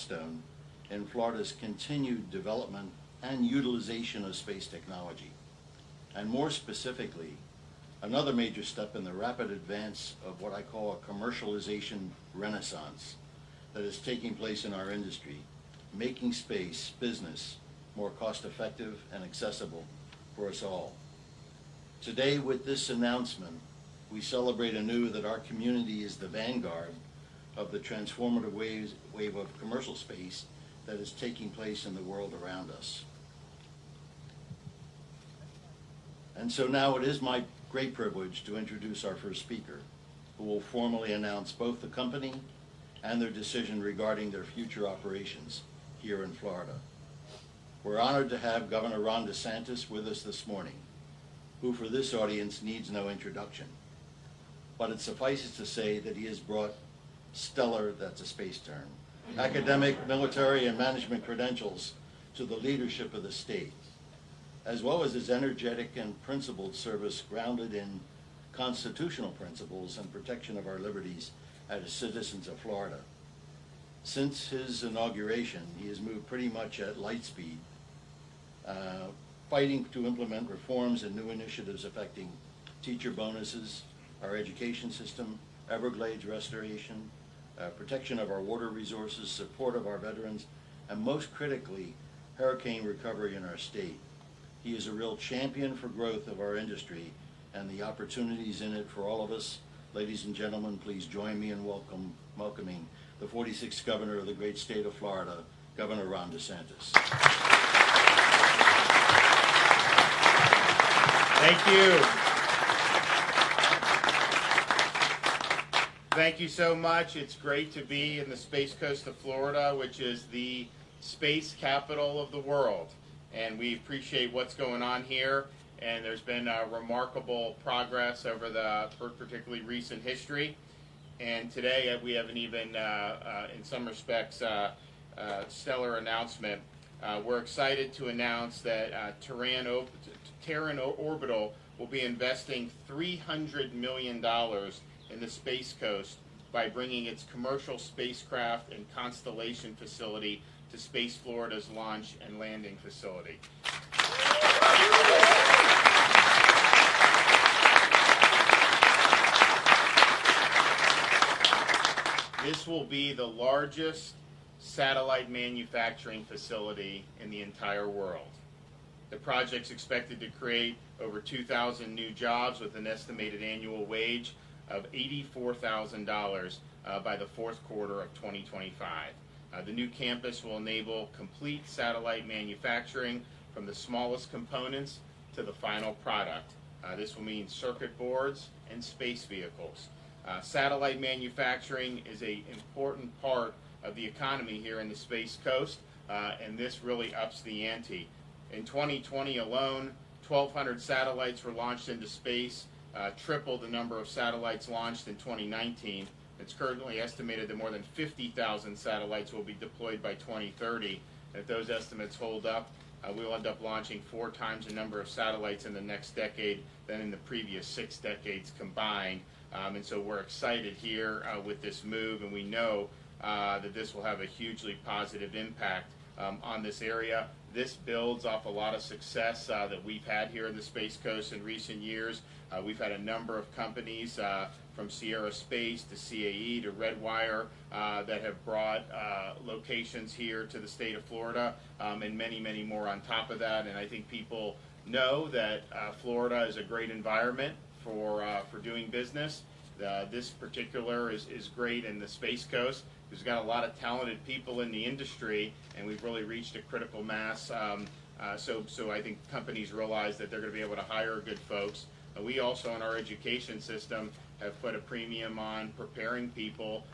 cornerstone in Florida's continued development and utilization of space technology, and more specifically, another major step in the rapid advance of what I call a commercialization renaissance that is taking place in our industry, making space business more cost-effective and accessible for us all. Today, with this announcement, we celebrate anew that our community is the vanguard of the transformative wave of commercial space that is taking place in the world around us. And so now it is my great privilege to introduce our first speaker, who will formally announce both the company and their decision regarding their future operations here in Florida. We're honored to have Governor Ron Desantis with us this morning, who for this audience needs no introduction. But it suffices to say that he has brought stellar, that's a space term, academic, military, and management credentials to the leadership of the state, as well as his energetic and principled service grounded in constitutional principles and protection of our liberties as citizens of Florida. Since his inauguration, he has moved pretty much at light speed, fighting to implement reforms and new initiatives affecting teacher bonuses, our education system, Everglades restoration, protection of our water resources, support of our veterans, and most critically, hurricane recovery in our state. He is a real champion for growth of our industry and the opportunities in it for all of us. Ladies and gentlemen, please join me in welcoming the 46th Governor of the great state of Florida, Governor Ron DeSantis. Thank you. Thank you so much. It's great to be in the Space Coast of Florida, which is the space capital of the world. And we appreciate what's going on here. And there's been remarkable progress over the particularly recent history. And today we have an even, in some respects, stellar announcement. We're excited to announce that Terran Orbital will be investing $300 million in the Space Coast by bringing its commercial spacecraft and constellation facility to Space Florida's launch and landing facility. This will be the largest satellite manufacturing facility in the entire world. The project's expected to create over 2,000 new jobs with an estimated annual wage of $84,000 by the fourth quarter of 2025. The new campus will enable complete satellite manufacturing from the smallest components to the final product. This will mean circuit boards and space vehicles. Satellite manufacturing is an important part of the economy here in the Space Coast, and this really ups the ante. In 2020 alone, 1,200 satellites were launched into space, triple the number of satellites launched in 2019. It's currently estimated that more than 50,000 satellites will be deployed by 2030. And if those estimates hold up, we'll end up launching 4 times the number of satellites in the next decade than in the previous 6 decades combined. And so we're excited here with this move, and we know that this will have a hugely positive impact on this area. This builds off a lot of success that we've had here in the Space Coast in recent years. We've had a number of companies from Sierra Space to CAE to Redwire that have brought locations here to the state of Florida, and many, many more on top of that. And I think people know that Florida is a great environment for doing business. This particular is great in the Space Coast. We've got a lot of talented people in the industry, and we've really reached a critical mass. So I think companies realize that they're going to be able to hire good folks. We also, in our education system, have put a premium on preparing people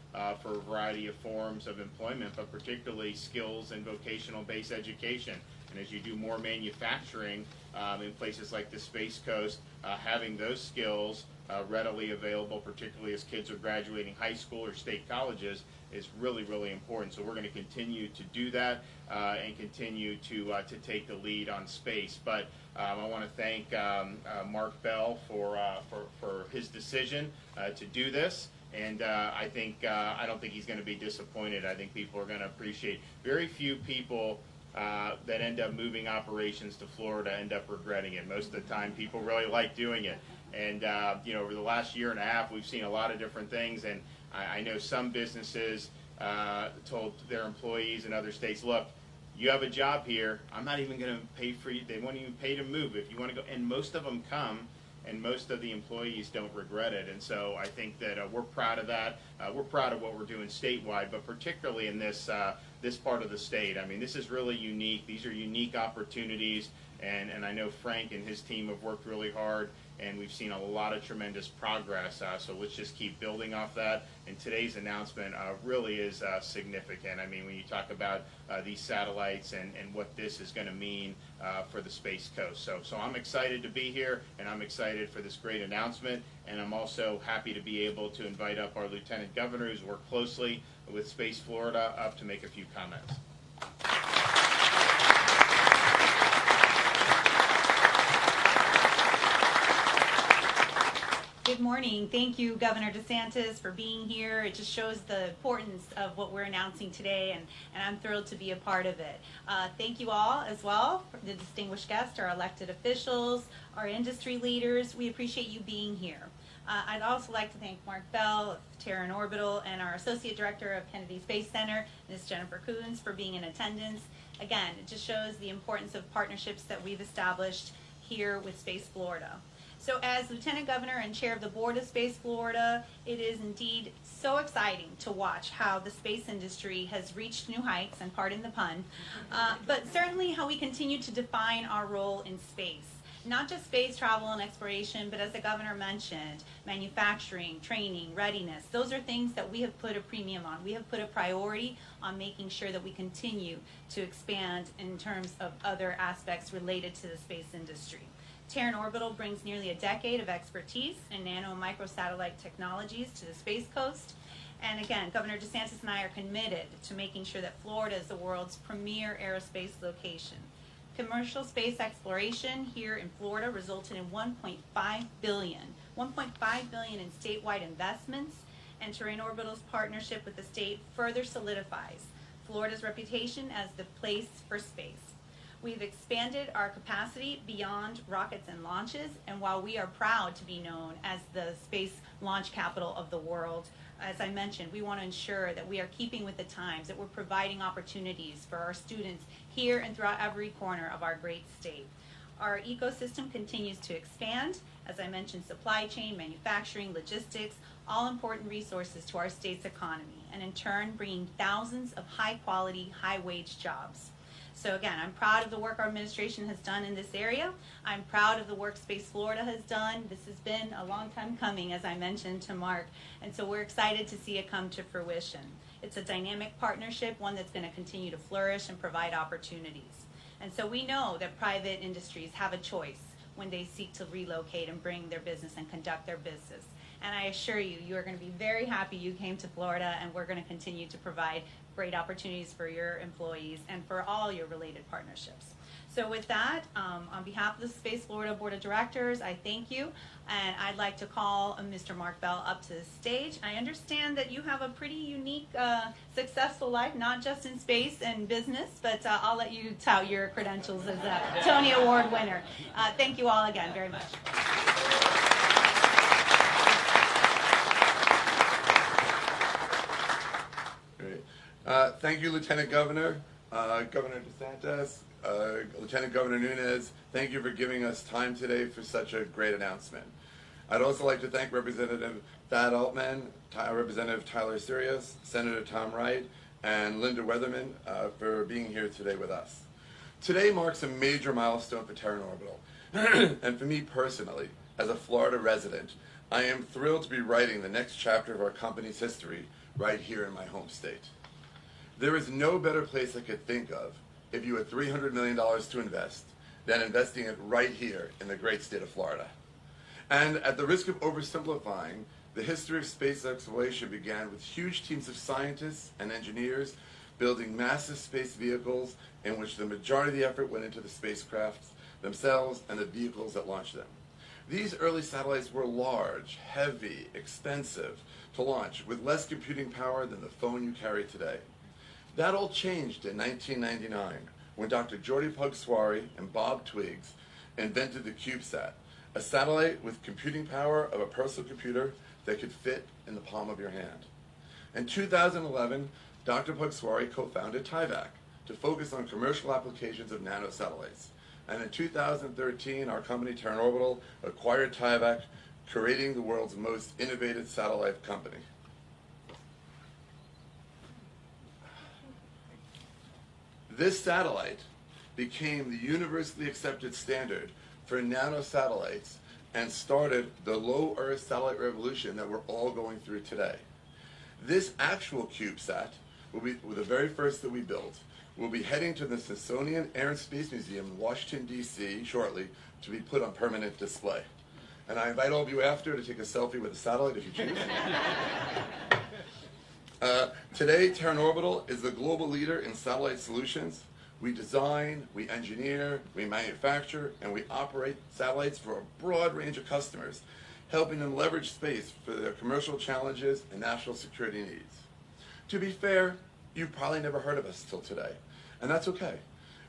for a variety of forms of employment, but particularly skills and vocational-based education. And as you do more manufacturing in places like the Space Coast, having those skills readily available, particularly as kids are graduating high school or state colleges, is really, really important. So we're going to continue to do that and continue to take the lead on space. But I want to thank Mark Bell for his decision to do this, And I don't think he's going to be disappointed. I think people are going to appreciate. Very few people that end up moving operations to Florida end up regretting it. Most of the time, people really like doing it. And over the last year and a half, we've seen a lot of different things. And I know some businesses told their employees in other states, look, you have a job here. I'm not even going to pay for you. They won't even pay to move if you want to go. And most of them come, and most of the employees don't regret it. And so I think that we're proud of that. We're proud of what we're doing statewide, but particularly in this part of the state. I mean, this is really unique. These are unique opportunities, and I know Frank and his team have worked really hard, and we've seen a lot of tremendous progress. So let's just keep building off that. And today's announcement really is significant. I mean, when you talk about these satellites and what this is going to mean for the Space Coast. So I'm excited to be here, and I'm excited for this great announcement. And I'm also happy to be able to invite up our Lieutenant Governor, who's worked closely with Space Florida, up to make a few comments. Good morning. Thank you, Governor DeSantis, for being here. It just shows the importance of what we're announcing today, and I'm thrilled to be a part of it. Thank you all as well, the distinguished guests, our elected officials, our industry leaders. We appreciate you being here. I'd also like to thank Mark Bell of Terran Orbital and our Associate Director of Kennedy Space Center, Ms. Jennifer Coons, for being in attendance. Again, it just shows the importance of partnerships that we've established here with Space Florida. So as Lieutenant Governor and Chair of the Board of Space Florida, it is indeed so exciting to watch how the space industry has reached new heights, and pardon the pun, but certainly how we continue to define our role in space. Not just space travel and exploration, but as the Governor mentioned, manufacturing, training, readiness. Those are things that we have put a premium on. We have put a priority on making sure that we continue to expand in terms of other aspects related to the space industry. Terran Orbital brings nearly a decade of expertise in nano and microsatellite technologies to the Space Coast. And again, Governor DeSantis and I are committed to making sure that Florida is the world's premier aerospace location. Commercial space exploration here in Florida resulted in $1.5 billion in statewide investments, and Terran Orbital's partnership with the state further solidifies Florida's reputation as the place for space. We've expanded our capacity beyond rockets and launches, and while we are proud to be known as the space launch capital of the world, as I mentioned, we want to ensure that we are keeping with the times, that we're providing opportunities for our students here and throughout every corner of our great state. Our ecosystem continues to expand. As I mentioned, supply chain, manufacturing, logistics, all important resources to our state's economy, and in turn bringing thousands of high-quality, high-wage jobs. So again, I'm proud of the work our administration has done in this area. I'm proud of the work Space Florida has done. This has been a long time coming, as I mentioned to Mark, and so we're excited to see it come to fruition. It's a dynamic partnership, one that's going to continue to flourish and provide opportunities. And so we know that private industries have a choice when they seek to relocate and bring their business and conduct their business. And I assure you, you are going to be very happy you came to Florida, and we're going to continue to provide great opportunities for your employees and for all your related partnerships. So with that, on behalf of the Space Florida Board of Directors, I thank you, and I'd like to call Mr. Mark Bell up to the stage. I understand that you have a pretty unique, successful life, not just in space and business, but I'll let you tout your credentials as a Tony Award winner. Thank you all again very much. Thank you, Lieutenant Governor, Governor DeSantis, Lieutenant Governor Nunes. Thank you for giving us time today for such a great announcement. I'd also like to thank Representative Thad Altman, Representative Tyler Sirius, Senator Tom Wright, and Linda Weatherman for being here today with us. Today marks a major milestone for Terran Orbital, and for me personally, as a Florida resident, I am thrilled to be writing the next chapter of our company's history right here in my home state. There is no better place I could think of if you had $300 million to invest than investing it right here in the great state of Florida. And at the risk of oversimplifying, the history of space exploration began with huge teams of scientists and engineers building massive space vehicles in which the majority of the effort went into the spacecrafts themselves and the vehicles that launched them. These early satellites were large, heavy, expensive to launch, with less computing power than the phone you carry today. That all changed in 1999 when Dr. Jordi Puig-Suari and Bob Twiggs invented the CubeSat, a satellite with computing power of a personal computer that could fit in the palm of your hand. In 2011, Dr. Puig-Suari co-founded TIVAC to focus on commercial applications of nanosatellites. And in 2013, our company, Terran Orbital, acquired TIVAC, creating the world's most innovative satellite company. This satellite became the universally accepted standard for nanosatellites and started the low Earth satellite revolution that we're all going through today. This actual CubeSat will be the very first that we built. We'll be heading to the Smithsonian Air and Space Museum in Washington, D.C. shortly to be put on permanent display. And I invite all of you after to take a selfie with the satellite if you choose. Today, Terran Orbital is the global leader in satellite solutions. We design, we engineer, we manufacture, and we operate satellites for a broad range of customers, helping them leverage space for their commercial challenges and national security needs. To be fair, you've probably never heard of us till today, and that's okay.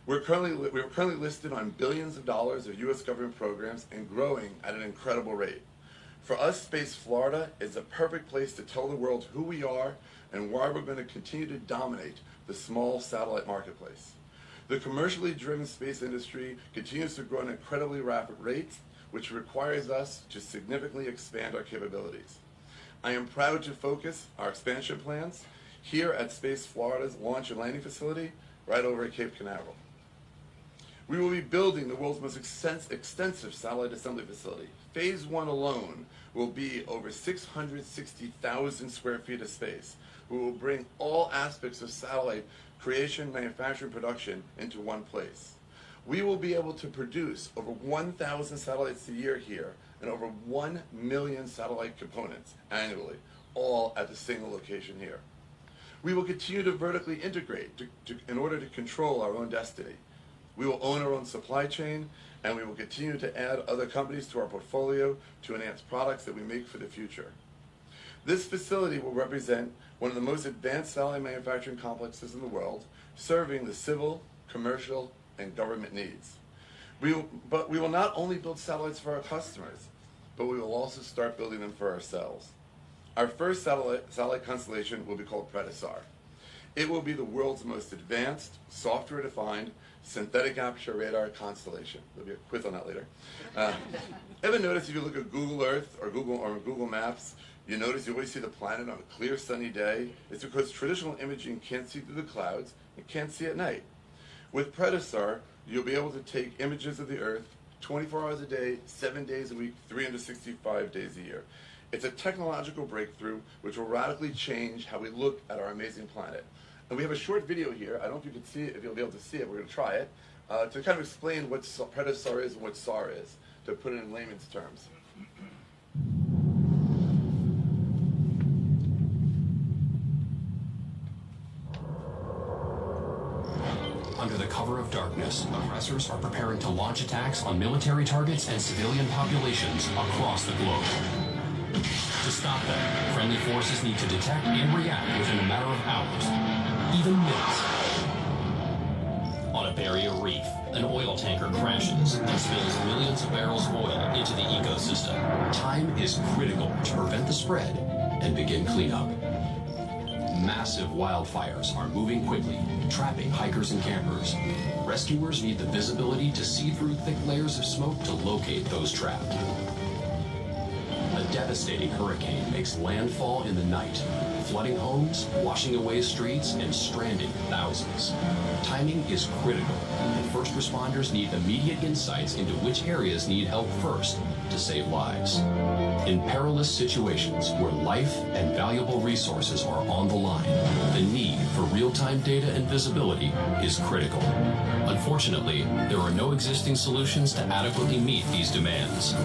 We're currently listed on billions of dollars of U.S. government programs and growing at an incredible rate. For us, Space Florida is a perfect place to tell the world who we are and why we're going to continue to dominate the small satellite marketplace. The commercially driven space industry continues to grow at an incredibly rapid rate, which requires us to significantly expand our capabilities. I am proud to focus our expansion plans here at Space Florida's launch and landing facility right over at Cape Canaveral. We will be building the world's most extensive satellite assembly facility. Phase 1 alone will be over 660,000 square feet of space. We will bring all aspects of satellite creation, manufacturing, production into one place. We will be able to produce over 1,000 satellites a year here and over 1 million satellite components annually, all at the single location here. We will continue to vertically integrate in order to control our own destiny. We will own our own supply chain, and we will continue to add other companies to our portfolio to enhance products that we make for the future. This facility will represent one of the most advanced satellite manufacturing complexes in the world, serving the civil, commercial, and government needs. But we will not only build satellites for our customers, but we will also start building them for ourselves. Our first satellite constellation will be called Predasar. It will be the world's most advanced, software-defined, synthetic aperture radar constellation. There'll be a quiz on that later. Ever notice if you look at Google Earth or Google Maps, you notice you always see the planet on a clear sunny day? It's because traditional imaging can't see through the clouds and can't see at night. With Predasar, you'll be able to take images of the Earth 24 hours a day, 7 days a week, 365 days a year. It's a technological breakthrough which will radically change how we look at our amazing planet. And we have a short video here. I don't know if you can see it, if you'll be able to see it. We're going to try it to kind of explain what Predasar is and what SAR is, to put it in layman's terms. Under the cover of darkness, aggressors are preparing to launch attacks on military targets and civilian populations across the globe. To stop them, friendly forces need to detect and react within a matter of hours, even minutes. On a barrier reef, an oil tanker crashes and spills millions of barrels of oil into the ecosystem. Time is critical to prevent the spread and begin cleanup. Massive wildfires are moving quickly, trapping hikers and campers. Rescuers need the visibility to see through thick layers of smoke to locate those trapped. A devastating hurricane makes landfall in the night, flooding homes, washing away streets, and stranding thousands. Timing is critical, and first responders need immediate insights into which areas need help first to save lives. In perilous situations where life and valuable resources are on the line, the need for real-time data and visibility is critical. Unfortunately, there are no existing solutions to adequately meet these demands.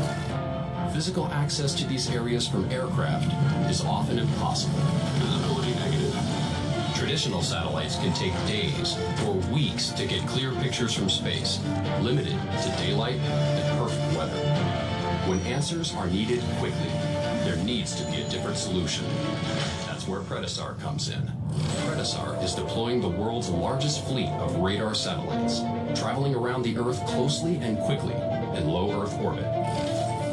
Physical access to these areas from aircraft is often impossible. Visibility negative. Traditional satellites can take days or weeks to get clear pictures from space, limited to daylight and perfect weather. when answers are needed quickly, there needs to be a different solution. That's where Predasar comes in. Predasar is deploying the world's largest fleet of radar satellites, traveling around the Earth closely and quickly in low Earth orbit.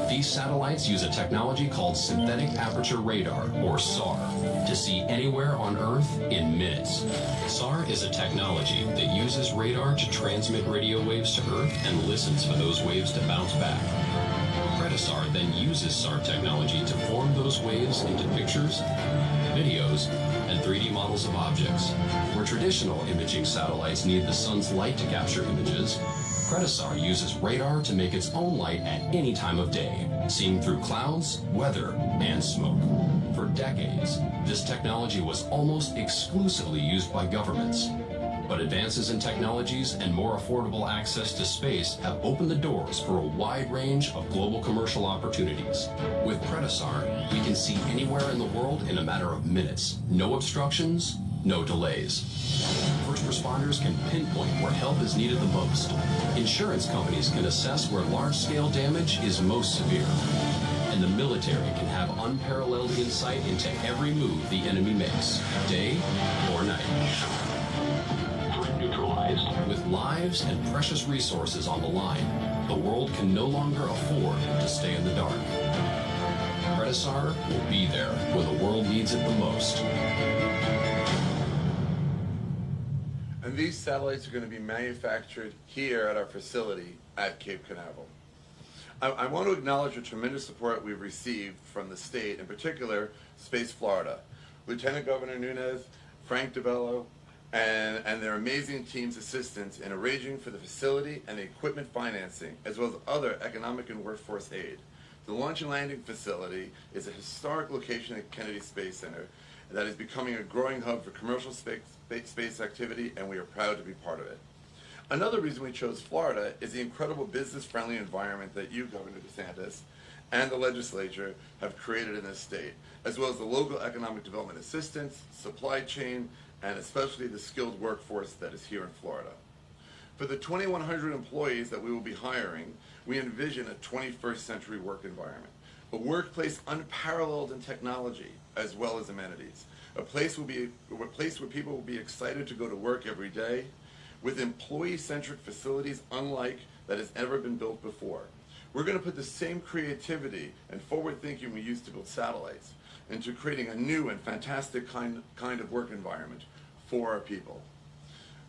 These satellites use a technology called synthetic aperture radar, or SAR, to see anywhere on Earth in minutes. SAR is a technology that uses radar to transmit radio waves to Earth and listens for those waves to bounce back. Predasar then uses SAR technology to form those waves into pictures, videos, and 3D models of objects. Where traditional imaging satellites need the sun's light to capture images, Predasar uses radar to make its own light at any time of day, seeing through clouds, weather, and smoke. For decades, this technology was almost exclusively used by governments. But advances in technologies and more affordable access to space have opened the doors for a wide range of global commercial opportunities. With Predasar, we can see anywhere in the world in a matter of minutes. No obstructions, no delays. First responders can pinpoint where help is needed the most. Insurance companies can assess where large-scale damage is most severe. And the military can have unparalleled insight into every move the enemy makes, day or night. With lives and precious resources on the line, the world can no longer afford to stay in the dark. Predasar will be there when the world needs it the most. And these satellites are going to be manufactured here at our facility at Cape Canaveral. I want to acknowledge the tremendous support we've received from the state, in particular, Space Florida. Lieutenant Governor Nunes, Frank DeBello, and their amazing team's assistance in arranging for the facility and the equipment financing, as well as other economic and workforce aid. The launch and landing facility is a historic location at Kennedy Space Center that is becoming a growing hub for commercial space activity, and we are proud to be part of it. Another reason we chose Florida is the incredible business-friendly environment that you, Governor DeSantis, and the legislature have created in this state, as well as the local economic development assistance, supply chain, and especially the skilled workforce that is here in Florida. For the 2,100 employees that we will be hiring, we envision a 21st century work environment, a workplace unparalleled in technology as well as amenities, a place where people will be excited to go to work every day, with employee-centric facilities unlike that has ever been built before. We're going to put the same creativity and forward thinking we used to build satellites into creating a new and fantastic kind of work environment for our people.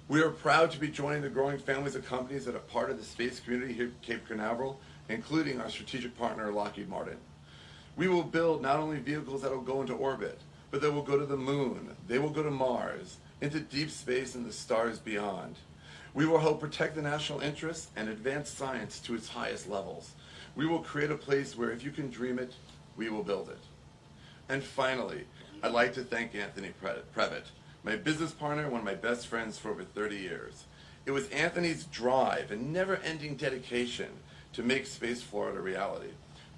We are proud to be joining the growing families of companies that are part of the space community here at Cape Canaveral, including our strategic partner, Lockheed Martin. We will build not only vehicles that will go into orbit, but that will go to the moon, they will go to Mars, into deep space and the stars beyond. We will help protect the national interests and advance science to its highest levels. We will create a place where if you can dream it, we will build it. And finally, I'd like to thank Anthony Previtt, my business partner, one of my best friends for over 30 years. It was Anthony's drive and never-ending dedication to make Space Florida a reality.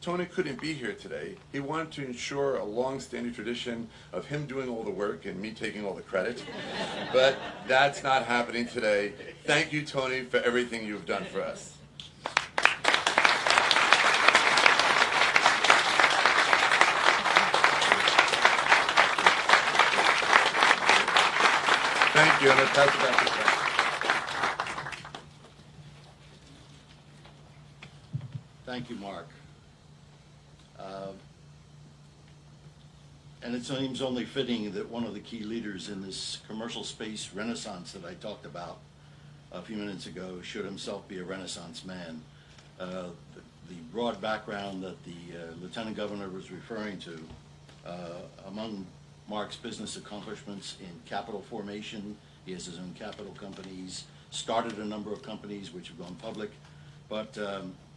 Tony couldn't be here today. He wanted to ensure a long-standing tradition of him doing all the work and me taking all the credit. But that's not happening today. Thank you, Tony, for everything you've done for us. Thank you. I'm going to pass it back to Frank. Thank you, Mark. And it seems only fitting that one of the key leaders in this commercial space renaissance that I talked about a few minutes ago should himself be a Renaissance man. The broad background that the Lieutenant Governor was referring to, among Mark's business accomplishments in capital formation, he has his own capital companies, started a number of companies which have gone public, but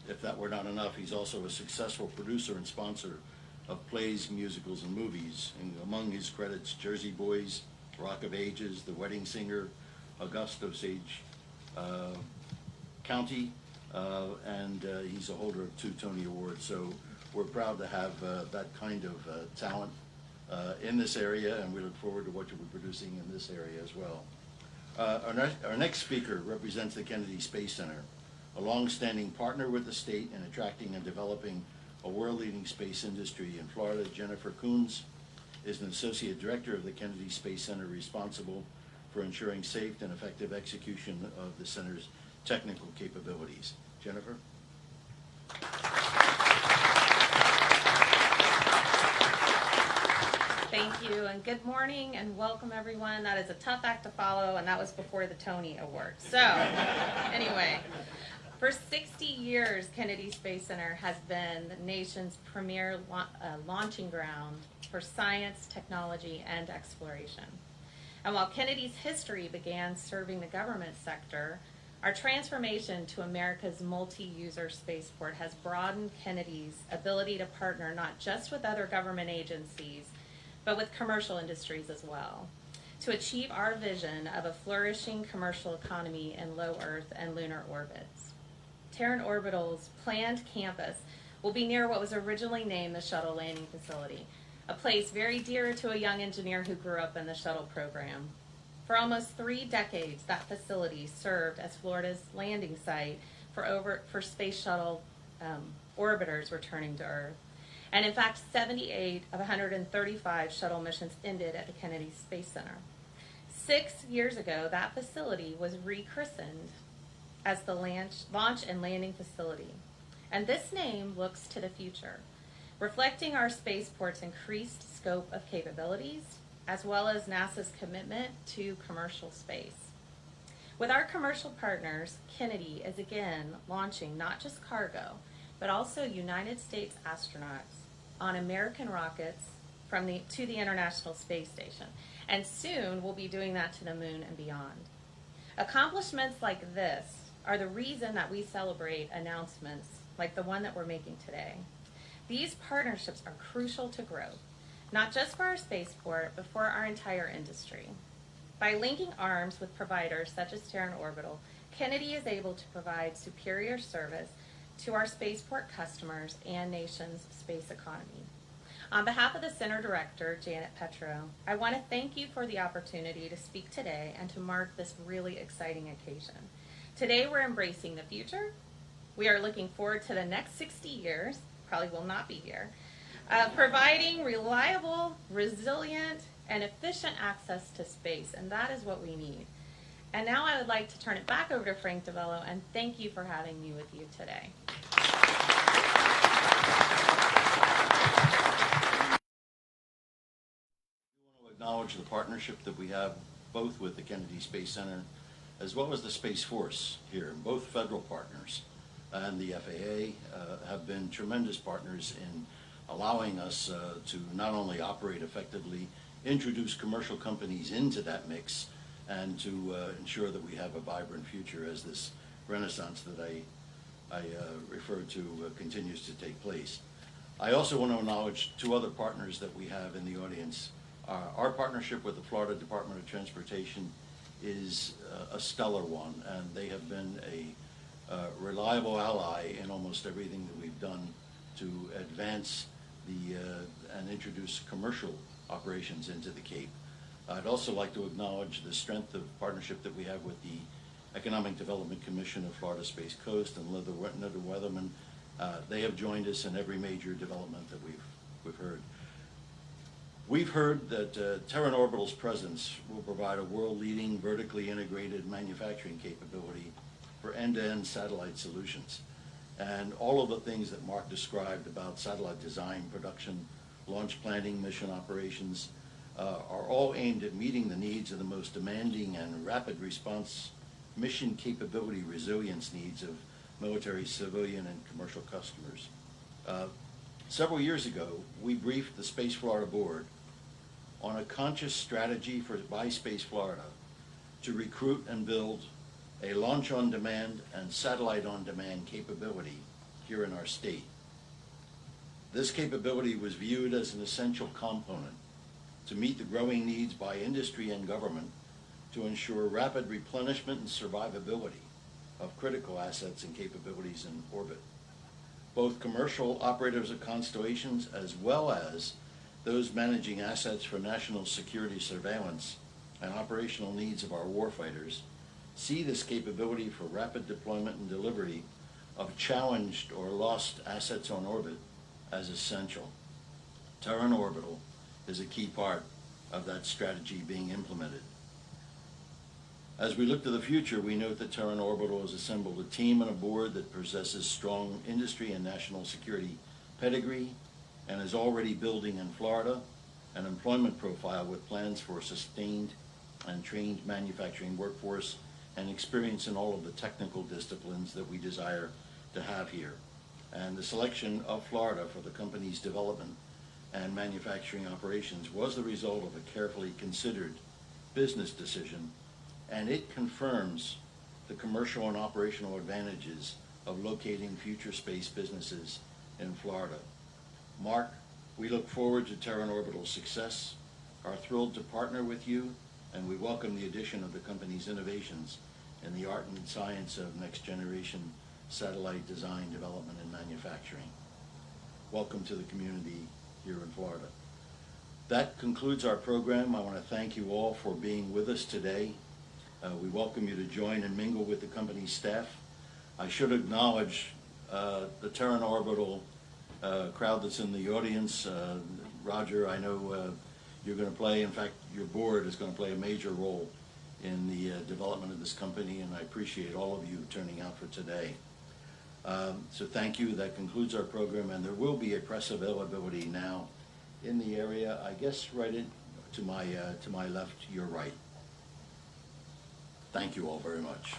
if that were not enough, he's also a successful producer and sponsor of plays, musicals, and movies. And among his credits, Jersey Boys, Rock of Ages, The Wedding Singer, Augusto Sage County, and he's a holder of 2 Tony Awards. So we're proud to have that kind of talent in this area, and we look forward to what you'll be producing in this area as well. Our next speaker represents the Kennedy Space Center, a long-standing partner with the state in attracting and developing a world-leading space industry in Florida. Jennifer Coons is an associate director of the Kennedy Space Center, responsible for ensuring safe and effective execution of the center's technical capabilities. Jennifer? Thank you, and good morning, and welcome everyone. That is a tough act to follow, and that was before the Tony Awards. So, anyway, for 60 years, Kennedy Space Center has been the nation's premier launching ground for science, technology, and exploration. And while Kennedy's history began serving the government sector, our transformation to America's multi-user spaceport has broadened Kennedy's ability to partner not just with other government agencies, but with commercial industries as well, to achieve our vision of a flourishing commercial economy in low Earth and lunar orbits. Terran Orbital's planned campus will be near what was originally named the Shuttle Landing Facility, a place very dear to a young engineer who grew up in the shuttle program. For almost 3 decades, that facility served as Florida's landing site for space shuttle orbiters returning to Earth. And in fact, 78 of 135 shuttle missions ended at the Kennedy Space Center. 6 years ago, that facility was rechristened as the Launch and Landing Facility. And this name looks to the future, reflecting our spaceport's increased scope of capabilities, as well as NASA's commitment to commercial space. With our commercial partners, Kennedy is again launching not just cargo, but also United States astronauts on American rockets to the International Space Station. And soon we'll be doing that to the moon and beyond. Accomplishments like this are the reason that we celebrate announcements like the one that we're making today. These partnerships are crucial to growth, not just for our spaceport, but for our entire industry. By linking arms with providers such as Terran Orbital, Kennedy is able to provide superior service to our spaceport customers and nation's space economy. On behalf of the Center Director, Janet Petro, I want to thank you for the opportunity to speak today and to mark this really exciting occasion. Today we're embracing the future. We are looking forward to the next 60 years, probably will not be here, providing reliable, resilient, and efficient access to space, and that is what we need. And now I would like to turn it back over to Frank DeVello, and thank you for having me with you today. We want to acknowledge the partnership that we have both with the Kennedy Space Center as well as the Space Force here. Both federal partners and the FAA have been tremendous partners in allowing us to not only operate effectively, introduce commercial companies into that mix, and to ensure that we have a vibrant future as this renaissance that I referred to continues to take place. I also want to acknowledge 2 other partners that we have in the audience. Our partnership with the Florida Department of Transportation is a stellar one, and they have been a reliable ally in almost everything that we've done to advance and introduce commercial operations into the Cape. I'd also like to acknowledge the strength of partnership that we have with the Economic Development Commission of Florida Space Coast and Linda Weatherman. They have joined us in every major development that we've heard. We've heard that Terran Orbital's presence will provide a world-leading, vertically integrated manufacturing capability for end-to-end satellite solutions. And all of the things that Mark described about satellite design, production, launch planning, mission operations, are all aimed at meeting the needs of the most demanding and rapid response mission capability resilience needs of military, civilian, and commercial customers. Several years ago, we briefed the Space Florida Board on a conscious strategy by Space Florida to recruit and build a launch-on-demand and satellite-on-demand capability here in our state. This capability was viewed as an essential component to meet the growing needs by industry and government to ensure rapid replenishment and survivability of critical assets and capabilities in orbit. Both commercial operators of constellations as well as those managing assets for national security surveillance and operational needs of our warfighters see this capability for rapid deployment and delivery of challenged or lost assets on orbit as essential. Terran Orbital is a key part of that strategy being implemented. As we look to the future, we note that Terran Orbital has assembled a team and a board that possesses strong industry and national security pedigree and is already building in Florida an employment profile with plans for a sustained and trained manufacturing workforce and experience in all of the technical disciplines that we desire to have here. And the selection of Florida for the company's development and manufacturing operations was the result of a carefully considered business decision, and it confirms the commercial and operational advantages of locating future space businesses in Florida. Mark, we look forward to Terran Orbital's success, are thrilled to partner with you, and we welcome the addition of the company's innovations in the art and science of next-generation satellite design, development, and manufacturing. Welcome to the community here in Florida. That concludes our program. I want to thank you all for being with us today. We welcome you to join and mingle with the company's staff. I should acknowledge the Terran Orbital crowd that's in the audience. Roger, I know you're going to play, in fact, your board is going to play a major role in the development of this company, and I appreciate all of you turning out for today. So thank you. That concludes our program, and there will be a press availability now in the area, I guess right to my left, your right. Thank you all very much.